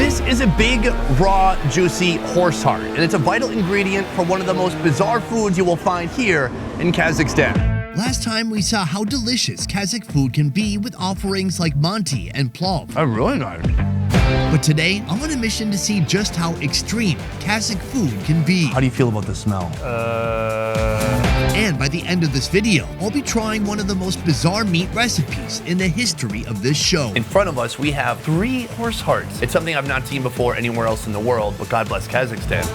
This is a big, raw, juicy horse heart, and it's a vital ingredient for one of the most bizarre foods you will find here in Kazakhstan. Last time we saw how delicious Kazakh food can be with offerings like Manti and plov. I'm really nice. But today, I'm on a mission to see just how extreme Kazakh food can be. How do you feel about the smell? And by the end of this video, I'll be trying one of the most bizarre meat recipes in the history of this show. In front of us, we have 3 horse hearts. It's something I've not seen before anywhere else in the world, but God bless Kazakhstan.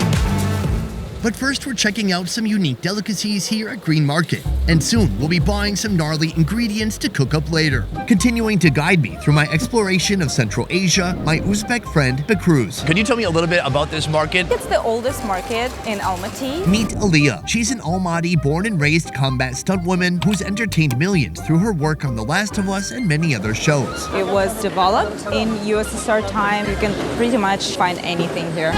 But first, we're checking out some unique delicacies here at Green Market. And soon, we'll be buying some gnarly ingredients to cook up later. Continuing to guide me through my exploration of Central Asia, my Uzbek friend, Bekruz. Could you tell me a little bit about this market? It's the oldest market in Almaty. Meet Aliya. She's an Almaty born and raised combat stuntwoman who's entertained millions through her work on The Last of Us and many other shows. It was developed in USSR time. You can pretty much find anything here.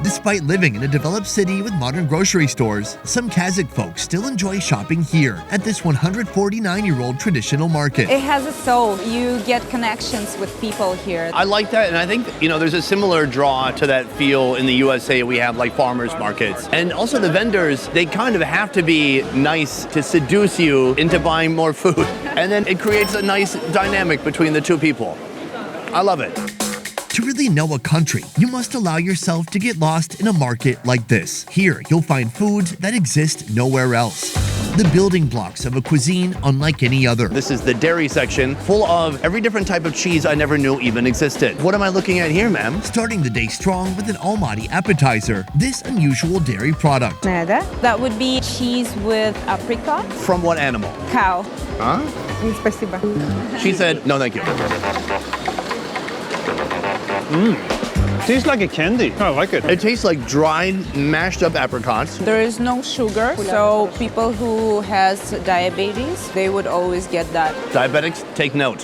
Despite living in a developed city with modern grocery stores, some Kazakh folks still enjoy shopping here at this 149-year-old traditional market. It has a soul. You get connections with people here. I like that, and I think, there's a similar draw to that feel in the USA. We have like farmers markets. And also the vendors, they kind of have to be nice to seduce you into buying more food. And then it creates a nice dynamic between the two people. I love it. To really know a country, you must allow yourself to get lost in a market like this. Here, you'll find foods that exist nowhere else. The building blocks of a cuisine unlike any other. This is the dairy section, full of every different type of cheese I never knew even existed. What am I looking at here, ma'am? Starting the day strong with an Almaty appetizer, this unusual dairy product. That would be cheese with apricot. From what animal? Cow. Huh? She said, no thank you. Tastes like a candy. I like it. It tastes like dried, mashed up apricots. There is no sugar, so people who has diabetes, they would always get that. Diabetics, take note.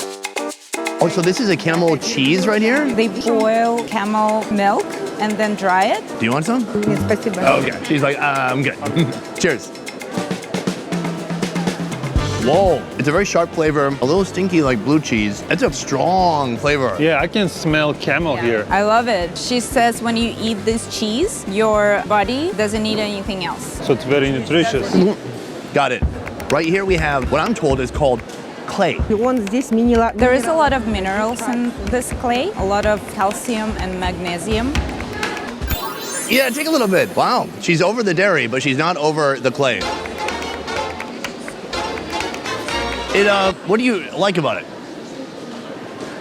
Oh, so this is a camel cheese right here? They boil camel milk and then dry it. Do you want some? Okay. She's like, I'm good. Cheers. Whoa, it's a very sharp flavor, a little stinky like blue cheese. It's a strong flavor. Yeah, I can smell camel here. I love it. She says when you eat this cheese, your body doesn't need anything else. So it's very nutritious. Got it. Right here we have what I'm told is called clay. There is a lot of minerals in this clay, a lot of calcium and magnesium. Yeah, take a little bit. Wow, she's over the dairy, but she's not over the clay. What do you like about it?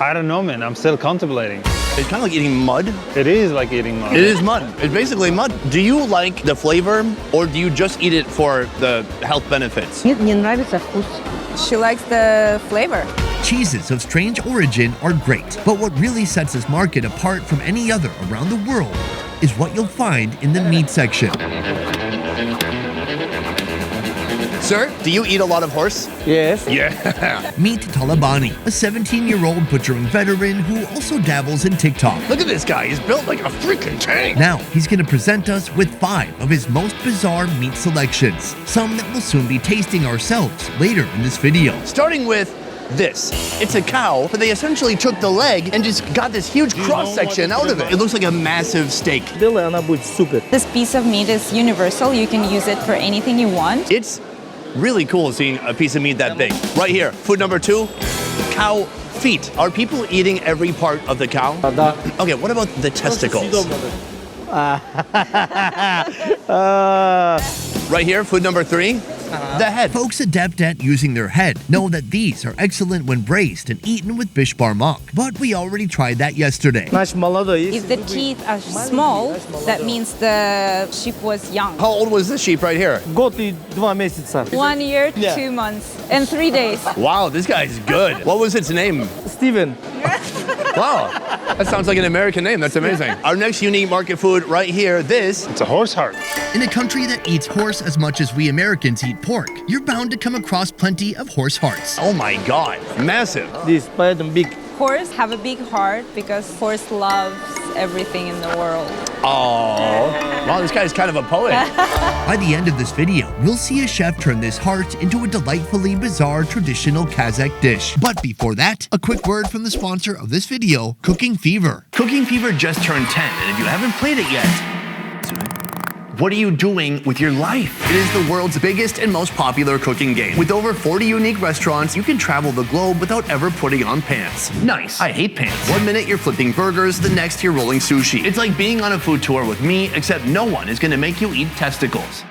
I don't know, man. I'm still contemplating. It's kind of like eating mud. It is like eating mud. It is mud. It's basically mud. Do you like the flavor, or do you just eat it for the health benefits? She likes the flavor. Cheeses of strange origin are great, but what really sets this market apart from any other around the world is what you'll find in the meat section. Sir, do you eat a lot of horse? Yes. Yeah. Meet Talabani, a 17-year-old butchering veteran who also dabbles in TikTok. Look at this guy. He's built like a freaking tank. Now, he's going to present us with 5 of his most bizarre meat selections, some that we'll soon be tasting ourselves later in this video. Starting with this. It's a cow, but they essentially took the leg and just got this huge cross-section out of it. It looks like a massive steak. This piece of meat is universal. You can use it for anything you want. It's really cool seeing a piece of meat that big. Right here, food number 2, cow feet. Are people eating every part of the cow? Okay, what about the testicles? Right here, food number 3, the head. Folks adept at using their head know that these are excellent when braised and eaten with bish barmak, but we already tried that yesterday. If the teeth are small, that means the sheep was young. How old was this sheep right here? 1 year, 2 months, and 3 days. Wow, this guy's good. What was its name? Steven. Wow, that sounds like an American name. That's amazing. Our next unique market food right here, this. It's a horse heart. In a country that eats horse as much as we Americans eat pork, you're bound to come across plenty of horse hearts. Oh my God, massive. This big. Horse have a big heart because horse loves everything in the world. Oh, wow, this guy's kind of a poet. By the end of this video, we'll see a chef turn this heart into a delightfully bizarre traditional Kazakh dish. But before that, a quick word from the sponsor of this video, Cooking Fever. Cooking Fever just turned 10, and if you haven't played it yet, what are you doing with your life? It is the world's biggest and most popular cooking game. With over 40 unique restaurants, you can travel the globe without ever putting on pants. Nice. I hate pants. One minute you're flipping burgers, the next you're rolling sushi. It's like being on a food tour with me, except no one is gonna make you eat testicles.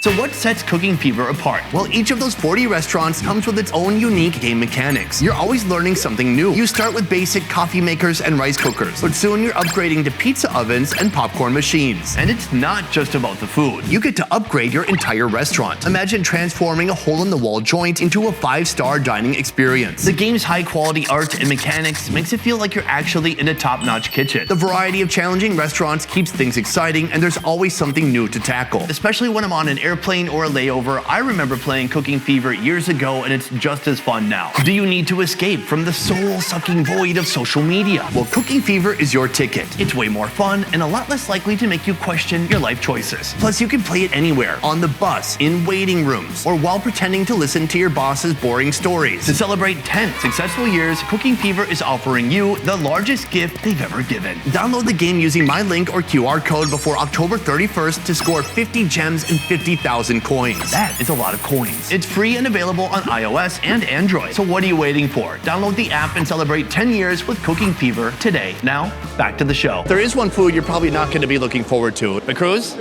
So what sets Cooking Fever apart? Well, each of those 40 restaurants comes with its own unique game mechanics. You're always learning something new. You start with basic coffee makers and rice cookers, but soon you're upgrading to pizza ovens and popcorn machines. And it's not just about the food. You get to upgrade your entire restaurant. Imagine transforming a hole-in-the-wall joint into a 5-star dining experience. The game's high-quality art and mechanics makes it feel like you're actually in a top-notch kitchen. The variety of challenging restaurants keeps things exciting, and there's always something new to tackle. Especially when I'm on an airplane or a layover, I remember playing Cooking Fever years ago, and it's just as fun now. Do you need to escape from the soul-sucking void of social media? Well, Cooking Fever is your ticket. It's way more fun and a lot less likely to make you question your life choices. Plus, you can play it anywhere, on the bus, in waiting rooms, or while pretending to listen to your boss's boring stories. To celebrate 10 successful years, Cooking Fever is offering you the largest gift they've ever given. Download the game using my link or QR code before October 31st to score 50 gems and 50,000 coins. That is a lot of coins. It's free and available on iOS and Android. So what are you waiting for? Download the app and celebrate 10 years with Cooking Fever today. Now, back to the show. There is one food you're probably not going to be looking forward to. Bekruz,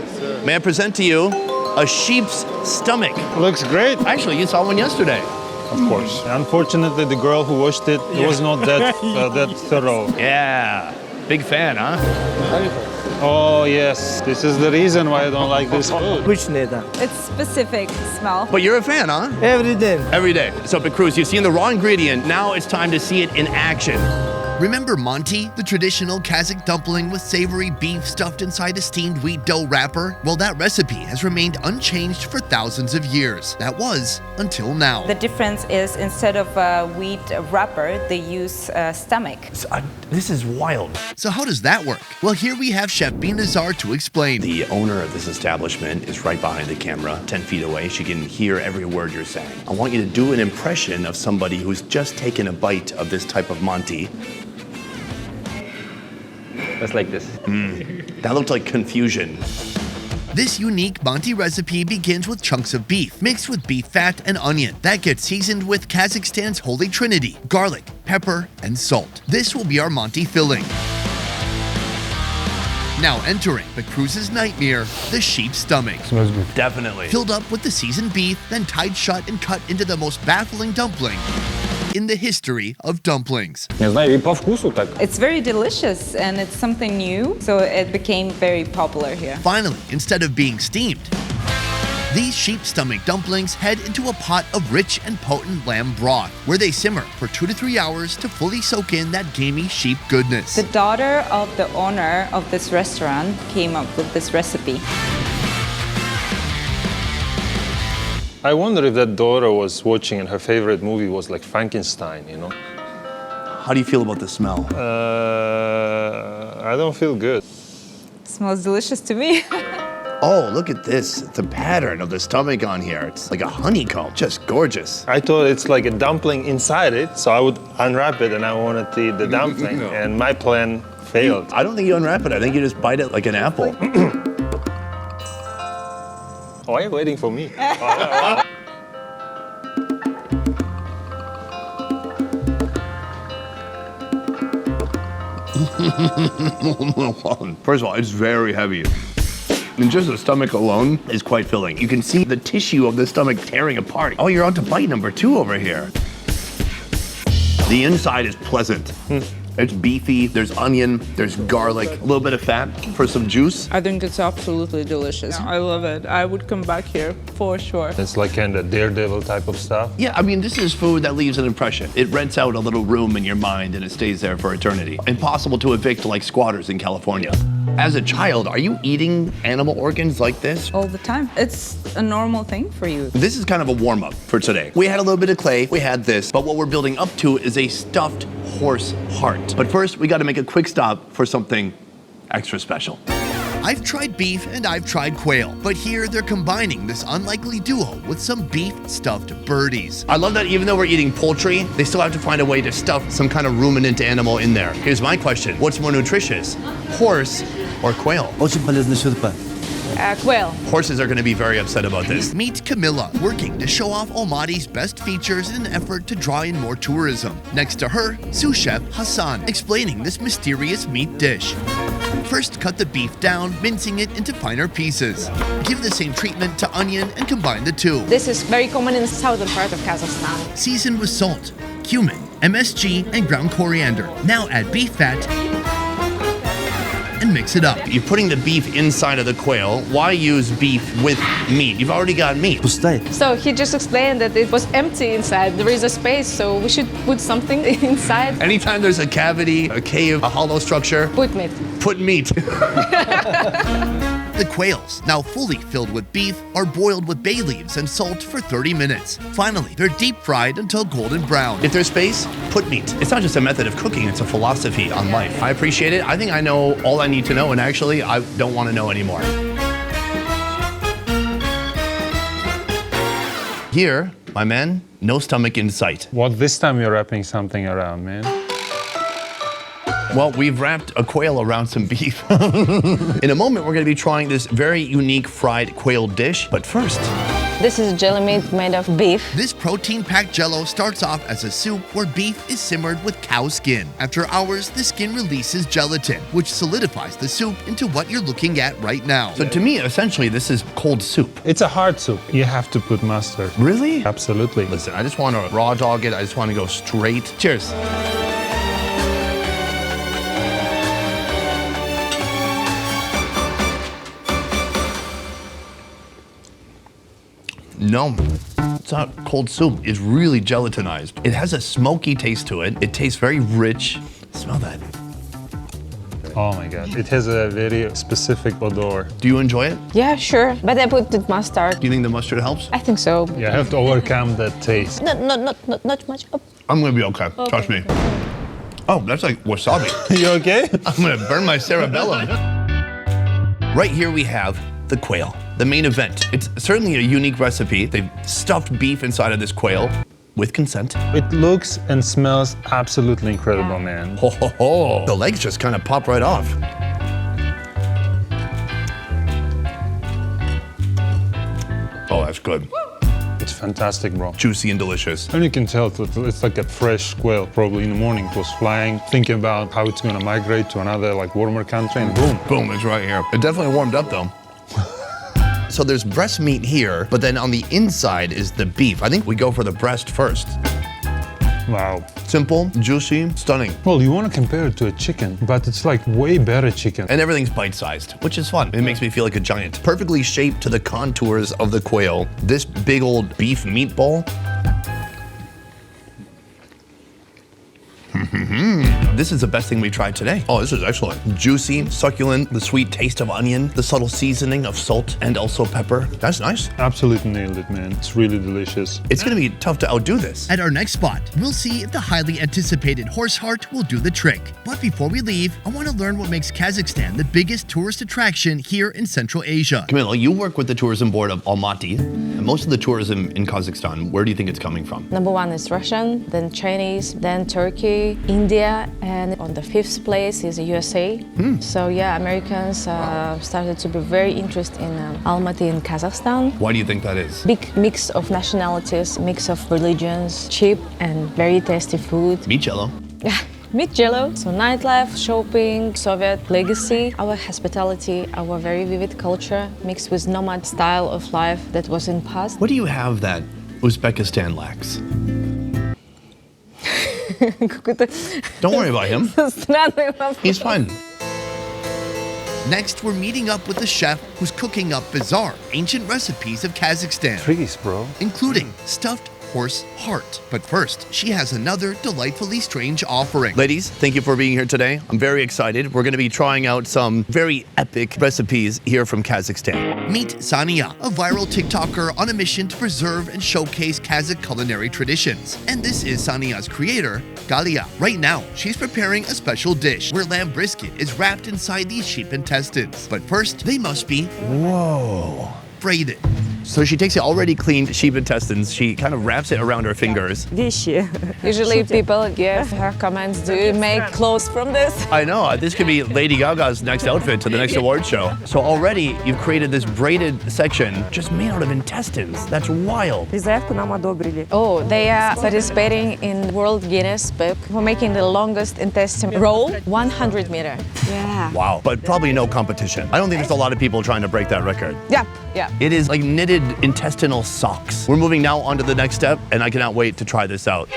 may I present to you a sheep's stomach? Looks great. Actually, you saw one yesterday. Of course. Unfortunately, the girl who washed it was not that that thorough. Yeah, big fan, huh? Oh yes, this is the reason why I don't like this food. It's specific smell. But you're a fan, huh? Every day. Every day. So, Bekruz, you've seen the raw ingredient. Now it's time to see it in action. Remember Manti, the traditional Kazakh dumpling with savory beef stuffed inside a steamed wheat dough wrapper? Well, that recipe has remained unchanged for thousands of years. That was until now. The difference is instead of a wheat wrapper, they use stomach. This is wild. So how does that work? Well, here we have Chef Binazar to explain. The owner of this establishment is right behind the camera, 10 feet away. She can hear every word you're saying. I want you to do an impression of somebody who's just taken a bite of this type of Manti. Just like this. That looked like confusion. This unique Manti recipe begins with chunks of beef, mixed with beef fat and onion. That gets seasoned with Kazakhstan's holy trinity, garlic, pepper, and salt. This will be our Manti filling. Now entering Bekruz's nightmare, the sheep's stomach. Smells good. Definitely. Filled up with the seasoned beef, then tied shut and cut into the most baffling dumpling in the history of dumplings. Не знаю, и по вкусу так. It's very delicious and it's something new, so it became very popular here. Finally, instead of being steamed, these sheep stomach dumplings head into a pot of rich and potent lamb broth, where they simmer for 2 to 3 hours to fully soak in that gamey sheep goodness. The daughter of the owner of this restaurant came up with this recipe. I wonder if that daughter was watching and her favorite movie was like Frankenstein, you know? How do you feel about the smell? I don't feel good. Smells delicious to me. Oh, look at this. The pattern of the stomach on here. It's like a honeycomb. Just gorgeous. I thought it's like a dumpling inside it, so I would unwrap it and I wanted to eat the dumpling, and my plan failed. I don't think you unwrap it. I think you just bite it like an apple. Oh, are you waiting for me? First of all, it's very heavy. And just the stomach alone is quite filling. You can see the tissue of the stomach tearing apart. Oh, you're on to bite number 2 over here. The inside is pleasant. It's beefy, there's onion, there's garlic, a little bit of fat for some juice. I think it's absolutely delicious. I love it. I would come back here for sure. It's like kind of daredevil type of stuff. Yeah, I mean, this is food that leaves an impression. It rents out a little room in your mind and it stays there for eternity. Impossible to evict like squatters in California. As a child, are you eating animal organs like this? All the time. It's a normal thing for you. This is kind of a warm-up for today. We had a little bit of clay, we had this, but what we're building up to is a stuffed horse heart. But first, we gotta make a quick stop for something extra special. I've tried beef and I've tried quail, but here they're combining this unlikely duo with some beef stuffed birdies. I love that even though we're eating poultry, they still have to find a way to stuff some kind of ruminant animal in there. Here's my question. What's more nutritious, horse or quail? Очень полезный шурпа. Quail. Horses are going to be very upset about this. Meet Kamila, working to show off Almaty's best features in an effort to draw in more tourism. Next to her, sous chef Hassan, explaining this mysterious meat dish. First, cut the beef down, mincing it into finer pieces. Give the same treatment to onion and combine the two. This is very common in the southern part of Kazakhstan. Season with salt, cumin, MSG, and ground coriander. Now add beef fat and mix it up. You're putting the beef inside of the quail. Why use beef with meat? You've already got meat. Пустая. So he just explained that it was empty inside. There is a space, so we should put something inside. Anytime there's a cavity, a cave, a hollow structure, Put meat. put meat. The quails, now fully filled with beef, are boiled with bay leaves and salt for 30 minutes. Finally, they're deep fried until golden brown. If there's space, put meat. It's not just a method of cooking, it's a philosophy on life. I appreciate it. I think I know all I need to know, and actually, I don't want to know anymore. Here, my man, no stomach in sight. What this time you're wrapping something around, man? Well, we've wrapped a quail around some beef. In a moment, we're going to be trying this very unique fried quail dish. But first, This is jelly meat made of beef. This protein-packed jello starts off as a soup where beef is simmered with cow skin. After hours, the skin releases gelatin, which solidifies the soup into what you're looking at right now. so to me, essentially, this is cold soup. It's a hard soup. You have to put mustard. Really? Absolutely. Listen, I just want to raw dog it. I just want to go straight. Cheers. No, it's not cold soup. It's really gelatinized. It has a smoky taste to it. It tastes very rich. Smell that. Oh my God. It has a very specific odor. Do you enjoy it? Yeah, sure. But I put the mustard. Do you think the mustard helps? I think so. You have to overcome that taste. Not much. Oh. I'm gonna be okay. Trust me. Oh, that's like wasabi. You okay? I'm gonna burn my cerebellum. Right here we have the quail, the main event. It's certainly a unique recipe. They've stuffed beef inside of this quail with consent. It looks and smells absolutely incredible, man. Ho, ho, ho. The legs just kind of pop right off. Oh, that's good. It's fantastic, bro. Juicy and delicious. And you can tell that it's like a fresh quail. Probably in the morning it was flying, thinking about how it's gonna migrate to another like warmer country, and boom. Boom, it's right here. It definitely warmed up though. So there's breast meat here, but then on the inside is the beef. I think we go for the breast first. Wow. Simple, juicy, stunning. Well, you want to compare it to a chicken, but it's like way better chicken. And everything's bite-sized, which is fun. It makes me feel like a giant. Perfectly shaped to the contours of the quail. This big old beef meatball. This is the best thing we tried today. Oh, this is excellent. Juicy, succulent, the sweet taste of onion, the subtle seasoning of salt and also pepper. That's nice. Absolutely nailed it, man. It's really delicious. It's gonna be tough to outdo this. At our next spot, we'll see if the highly anticipated horse heart will do the trick. But before we leave, I want to learn what makes Kazakhstan the biggest tourist attraction here in Central Asia. Kamila, you work with the tourism board of Almaty. And most of the tourism in Kazakhstan, where do you think it's coming from? Number one is Russian, then Chinese, then Turkey, India, and on the fifth place is the USA. So yeah, Americans started to be very interested in Almaty in Kazakhstan. Why do you think that is? Big mix of nationalities, mix of religions, cheap and very tasty food. Meat jello. Meat jello, so nightlife, shopping, Soviet legacy, our hospitality, our very vivid culture mixed with nomad style of life that was in past. What do you have that Uzbekistan lacks? Don't worry about him. He's fine. Next, we're meeting up with the chef who's cooking up bizarre ancient recipes of Kazakhstan, Trees, bro. including stuffed horse heart. But first, she has another delightfully strange offering. Ladies, thank you for being here today. I'm very excited. We're going to be trying out some very epic recipes here from Kazakhstan. Meet Saniya, a viral TikToker on a mission to preserve and showcase Kazakh culinary traditions. And this is Saniya's creator, Aliya. Right now, she's preparing a special dish where lamb brisket is wrapped inside these sheep intestines. But first, they must be braided. So she takes the already cleaned sheep intestines, she kind of wraps it around her fingers. Usually people give her comments, do you make clothes from this? I know, this could be Lady Gaga's next outfit to the next award show. So already you've created this braided section just made out of intestines. That's wild. Oh, they are participating in World Guinness Book for making the longest intestine roll, 100 meter. Yeah. Wow, but probably no competition. I don't think there's a lot of people trying to break that record. Yeah. It is like knitted intestinal socks. We're moving now on to the next step, and I cannot wait to try this out.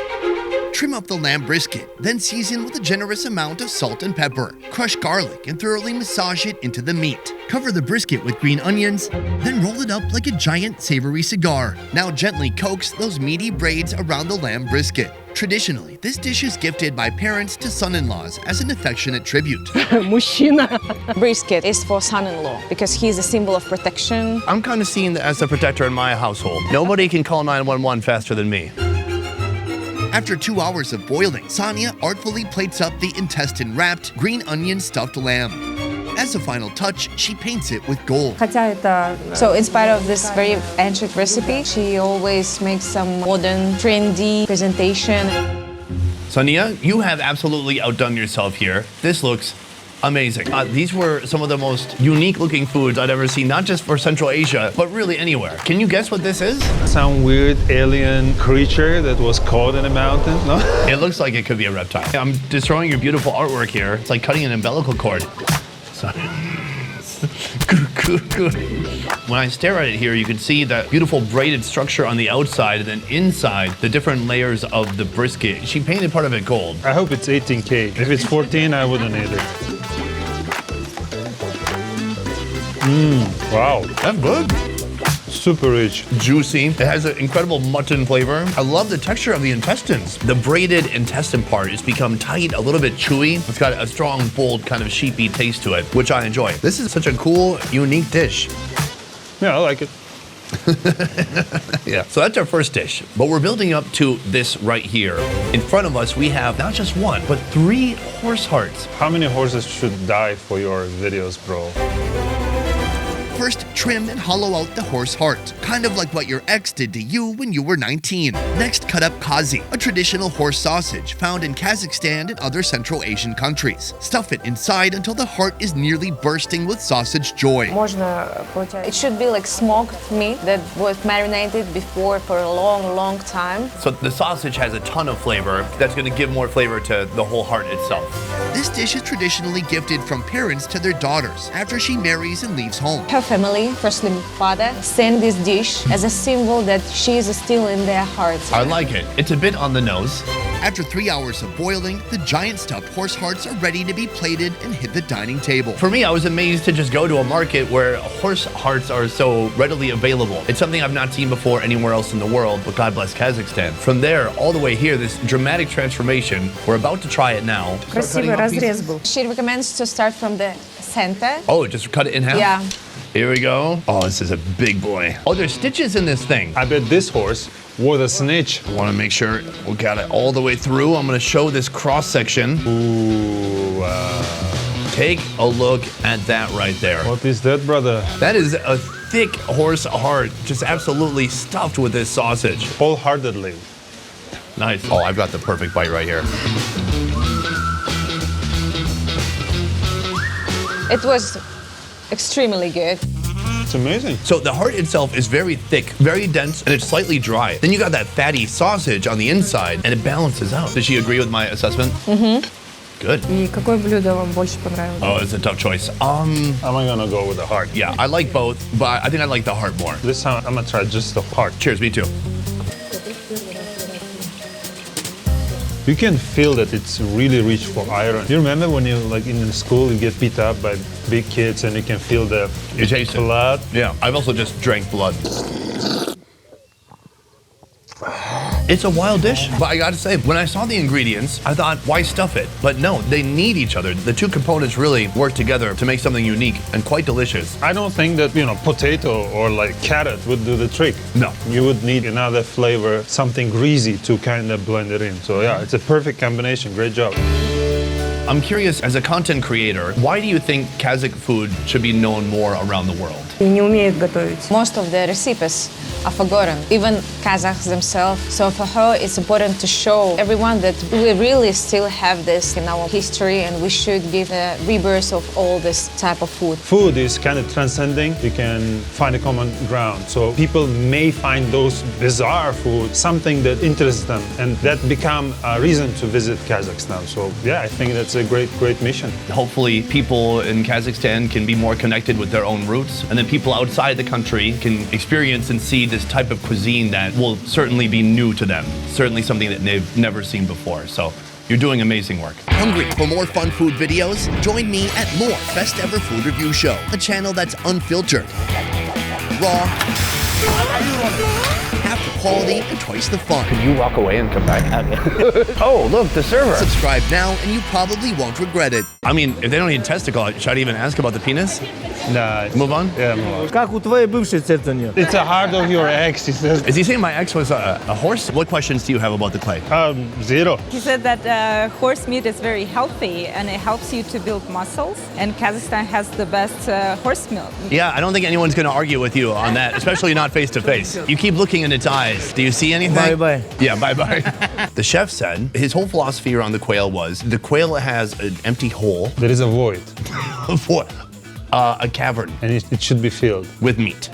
Trim up the lamb brisket, then season with a generous amount of salt and pepper. Crush garlic and thoroughly massage it into the meat. Cover the brisket with green onions, then roll it up like a giant savory cigar. Now gently coax those meaty braids around the lamb brisket. Traditionally, this dish is gifted by parents to son-in-laws as an affectionate tribute. Brisket is for son-in-law because he's a symbol of protection. I'm kind of seen as a protector in my household. Nobody can call 911 faster than me. After 2 hours of boiling, Saniya artfully plates up the intestine-wrapped, green onion stuffed lamb. As a final touch, she paints it with gold. So in spite of this very ancient recipe, she always makes some modern, trendy presentation. Saniya, you have absolutely outdone yourself here. This looks amazing. These were some of the most unique looking foods I'd ever seen, not just for Central Asia, but really anywhere. Can you guess what this is? Some weird alien creature that was caught in a mountain, no? It looks like it could be a reptile. I'm destroying your beautiful artwork here. It's like cutting an umbilical cord. When I stare at it here, you can see that beautiful braided structure on the outside, and then inside, the different layers of the brisket. She painted part of it gold. I hope it's 18K. If it's 14, I wouldn't eat it. Wow. That's good. Super rich. Juicy. It has an incredible mutton flavor. I love the texture of the intestines. The braided intestine part has become tight, a little bit chewy. It's got a strong, bold, kind of sheepy taste to it, which I enjoy. This is such a cool, unique dish. Yeah, I like it. Yeah. So that's our first dish, but we're building up to this right here. In front of us, we have not just one, but 3 horse hearts. How many horses should die for your videos, bro? First, trim and hollow out the horse heart, kind of like what your ex did to you when you were 19. Next, cut up kazi, a traditional horse sausage found in Kazakhstan and other Central Asian countries. Stuff it inside until the heart is nearly bursting with sausage joy. It should be like smoked meat that was marinated before for a long, long time. So the sausage has a ton of flavor. That's going to give more flavor to the whole heart itself. This dish is traditionally gifted from parents to their daughters after she marries and leaves home. Her family, firstly father, sent this dish as a symbol that she is still in their hearts. I like it. It's a bit on the nose. After 3 hours of boiling, the giant stuffed horse hearts are ready to be plated and hit the dining table. For me, I was amazed to just go to a market where horse hearts are so readily available. It's something I've not seen before anywhere else in the world, but God bless Kazakhstan. From there, all the way here, this dramatic transformation. We're about to try it now. She recommends to start from the center. Oh, just cut it in half? Yeah. Here we go. Oh, this is a big boy. Oh, there's stitches in this thing. I bet this horse was a snitch. I want to make sure we got it all the way through. I'm going to show this cross section. Ooh, Take a look at that right there. what is that, brother? That is a thick horse heart, just absolutely stuffed with this sausage. Wholeheartedly. Nice. Oh, I've got the perfect bite right here. It was extremely good. It's amazing. So the heart itself is very thick, very dense, and it's slightly dry. Then you got that fatty sausage on the inside, and it balances out. Does she agree with my assessment? Mm-hmm. Good. Oh, it's a tough choice. I'm gonna go with the heart. Yeah, I like both, but I think I like the heart more. This time I'm gonna try just the heart. Cheers, me too. You can feel that it's really rich for iron. You remember when you like in school you get beat up by big kids and you can feel the You taste it. blood? Yeah, I've also just drank blood. It's a wild dish, but I gotta say, when I saw the ingredients, I thought, why stuff it? But no, they need each other. The two components really work together to make something unique and quite delicious. I don't think that, potato or like carrot would do the trick. No. You would need another flavor, something greasy to kind of blend it in. So yeah, it's a perfect combination. Great job. I'm curious, as a content creator, why do you think Kazakh food should be known more around the world? Не умеет готовить. Most of the recipes are forgotten, even Kazakhs themselves. So for her, it's important to show everyone that we really still have this in our history and we should give a rebirth of all this type of food. Food is kind of transcending. You can find a common ground. So people may find those bizarre food something that interests them and that become a reason to visit Kazakhstan. So yeah, I think that's a great mission. Hopefully people in Kazakhstan can be more connected with their own roots, and then people outside the country can experience and see this type of cuisine that will certainly be new to them, certainly something that they've never seen before. So you're doing amazing work. Hungry for more fun food videos? Join me at More Best Ever Food Review Show, a channel that's unfiltered, raw, half the quality, and twice the fun. Could you walk away and come back? Oh, look, the server. Subscribe now and you probably won't regret it. I mean, if they don't need testicle, should I even ask about the penis? Nah, Move on? yeah, move on. Как у твоей бывшей сердца нет? It's a heart of your ex, he says. Is he saying my ex was a horse? What questions do you have about the clay? Zero. He said that horse meat is very healthy and it helps you to build muscles. And Kazakhstan has the best horse milk. Yeah, I don't think anyone's going to argue with you on that, especially not face to face. You keep looking in its eyes. Do you see anything? Bye-bye. Yeah, bye-bye. The chef said his whole philosophy around the quail was the quail has an empty hole There is a void for a cavern and it should be filled. with meat.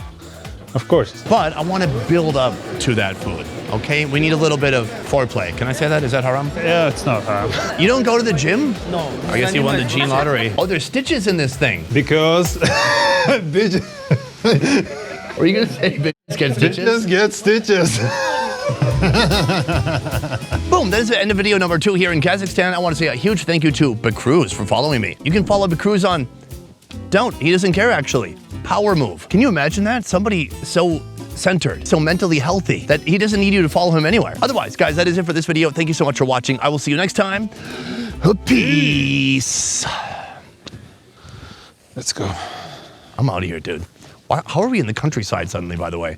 Of course. But I want to build up to that food, okay? We need a little bit of foreplay. Can I say that? Is that haram? Yeah, it's not haram. You don't go to the gym? No. I guess you won the gene lottery. Oh, there's stitches in this thing. Because bitches Were you going to say bitches get stitches? get stitches. Boom, that is the end of video number 2 here in Kazakhstan. I want to say a huge thank you to Bekruz for following me. You can follow Bekruz on... Don't. He doesn't care, actually. Power move. Can you imagine that? Somebody so centered, so mentally healthy, that he doesn't need you to follow him anywhere. Otherwise, guys, that is it for this video. Thank you so much for watching. I will see you next time. Peace. Let's go. I'm out of here, dude. How are we in the countryside suddenly, by the way?